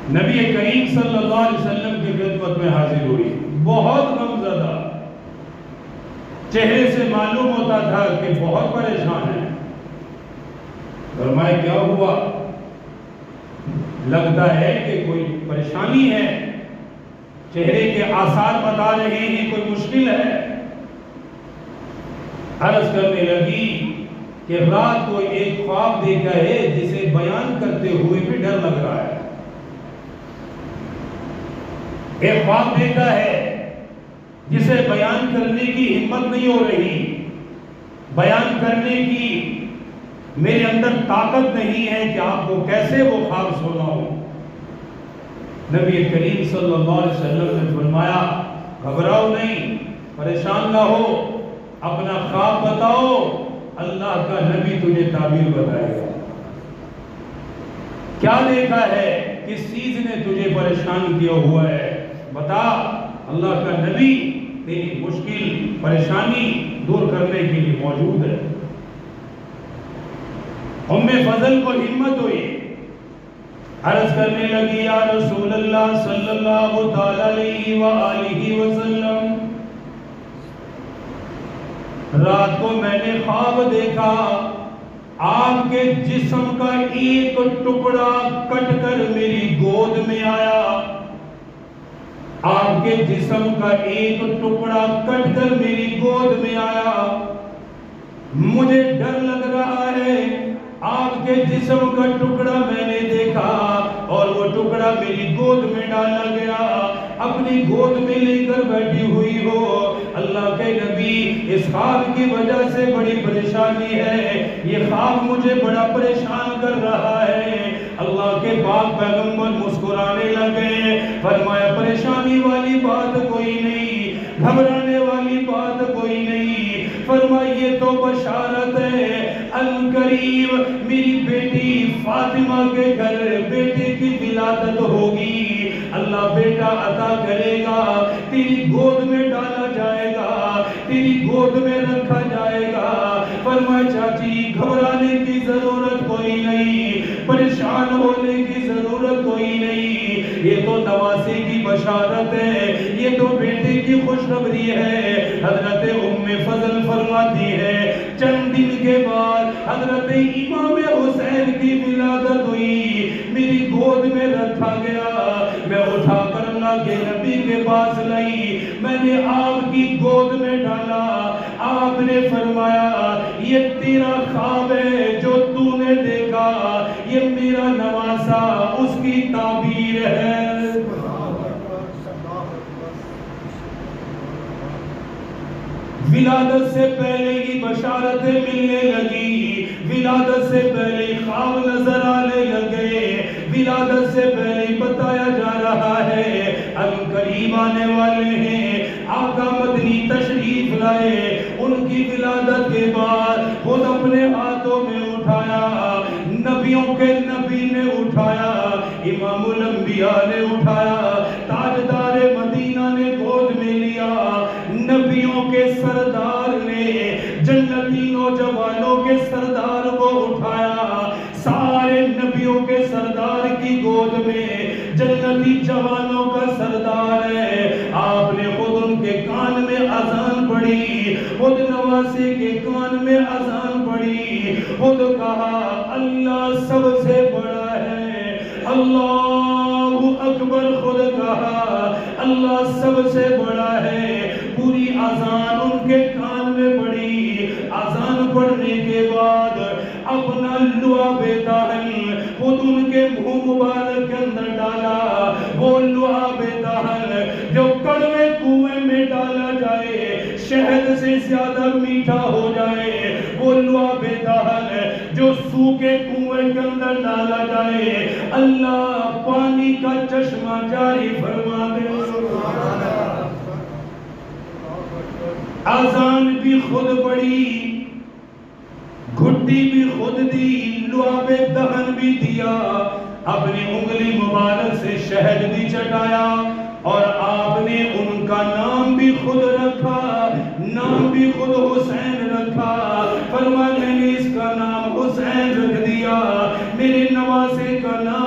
نبی کریم صلی اللہ علیہ وسلم کی خدمت میں حاضر ہوئی، بہت غمزدہ، چہرے سے معلوم ہوتا تھا کہ بہت پریشان ہے۔ فرمایا کیا ہوا؟ لگتا ہے کہ کوئی پریشانی ہے، چہرے کے آثار بتا رہے ہیں کوئی مشکل ہے۔ عرض کرنے لگی کہ رات کو ایک خواب دیکھا ہے جسے بیان کرتے ہوئے بھی ڈر لگ رہا ہے۔ ایک خواب دیکھا ہے جسے بیان کرنے کی ہمت نہیں ہو رہی، بیان کرنے کی میرے اندر طاقت نہیں ہے کہ آپ کو کیسے وہ خواب سناؤں۔ نبی کریم صلی اللہ علیہ وسلم نے فرمایا گھبراؤ نہیں، پریشان نہ ہو، اپنا خواب بتاؤ، اللہ کا نبی تجھے تعبیر بتائے گا۔ کیا دیکھا ہے؟ کس چیز نے تجھے پریشان کیا ہوا ہے؟ بتا، اللہ کا نبی تیری مشکل پریشانی دور کرنے کے لیے موجود ہے۔ ام فضل کو ہمت ہوئی، عرض کرنے لگی یا رسول اللہ صلی اللہ تعالی علیہ وآلہ وسلم، رات کو میں نے خواب دیکھا، آپ کے جسم کا ایک ٹکڑا کٹ کر میری گود میں آیا، آپ کے جسم کا ایک ٹکڑا کٹ کر میری گود میں آیا، مجھے ڈر لگ رہا ہے، آپ کے جسم کا ٹکڑا میں نے دیکھا اور وہ ٹکڑا میری گود میں ڈالا گیا، اپنی گود میں لے کر بیٹھی ہوئی ہو۔ اللہ کے نبی، اس خواب کی وجہ سے بڑی پریشانی ہے، یہ خواب مجھے بڑا پریشان کر رہا ہے۔ اللہ کے پاک پیغمبر مسکرانے لگے، فرمایا پریشانی والی بات کوئی نہیں، گھبرانے والی بات کوئی نہیں، فرمایا یہ تو بشارت ہے، عنقریب میری بیٹی فاطمہ کے گھر بیٹے کی ولادت ہوگی، اللہ بیٹا عطا کرے گا، تیری گود میں ڈالا جائے گا، تیری گود میں رکھا جائے گا۔ فرمایا چاچی گھبرانے کی ضرورت کوئی نہیں، پریشان ہونے کی ضرورت کوئی نہیں، یہ تو نواسے کی بشارت ہے، یہ تو بیٹے کی خوشخبری ہے۔ حضرت ام فضل فرماتی ہے چند دن کے بعد حضرت امام حسین کی ولادت ہوئی، میری گود میں رکھا گیا، میں اٹھا کر اللہ کے نبی کے پاس لائی، میں نے آپ کی گود میں ڈالا، آپ نے فرمایا یہ تیرا خواب ہے جو تو نے دیکھا، یہ میرا نواسا اس کی تعبیر ہے۔ ولادت سے پہلے ہی بشارتیں ملنے لگی، ولادت سے پہلے خواب نظر آنے لگے، ولادت سے پہلے بتایا جا رہا ہے عنقریب آنے والے ہیں، آقا مدنی تشریف لائے، ان کی ولادت کے بعد خود اپنے ہاتھوں میں اٹھایا، نبیوں کے نبی نے اٹھایا، امام الانبیاء نے اٹھایا، تاجدار مدینہ نے گود میں لیا، نبیوں کے سردار نے جنتی نوجوانوں کے سردار کو اٹھایا، سارے نبیوں کے سردار کی گود میں جنتی جوانوں کا سردار ہے، آپ نے خود ان کے کان میں اذان پڑھی، خود نواسے کے کان میں اذان پڑھی، خود کہا اللہ سب سے بڑا ہے، اللہ اکبر، خود کہا اللہ سب سے بڑا ہے، پوری اذان ان کے کان میں پڑی، اذان پڑھنے کے بعد اپنا لعاب دہن خود ان کے منہ مبارک کے اندر ڈالا، وہ لعاب دہن جو کڑوے کنویں میں ڈالا جائے شہد سے زیادہ میٹھا ہو جائے، وہ لعاب دہن جو سوکھے کنویں کے اندر ڈالا جائے اللہ پانی کا چشمہ جاری فرما دے۔ اذان بھی خود پڑی، گھٹی بھی خود دی، لعاب دہن بھی دیا، اپنی انگلی مبارک سے شہد بھی چٹایا، اور آپ نے ان کا نام بھی خود رکھا، نام بھی خود حسین رکھا، فرمایا میں نے اس کا نام حسین رکھ دیا، میرے نواسے کا نام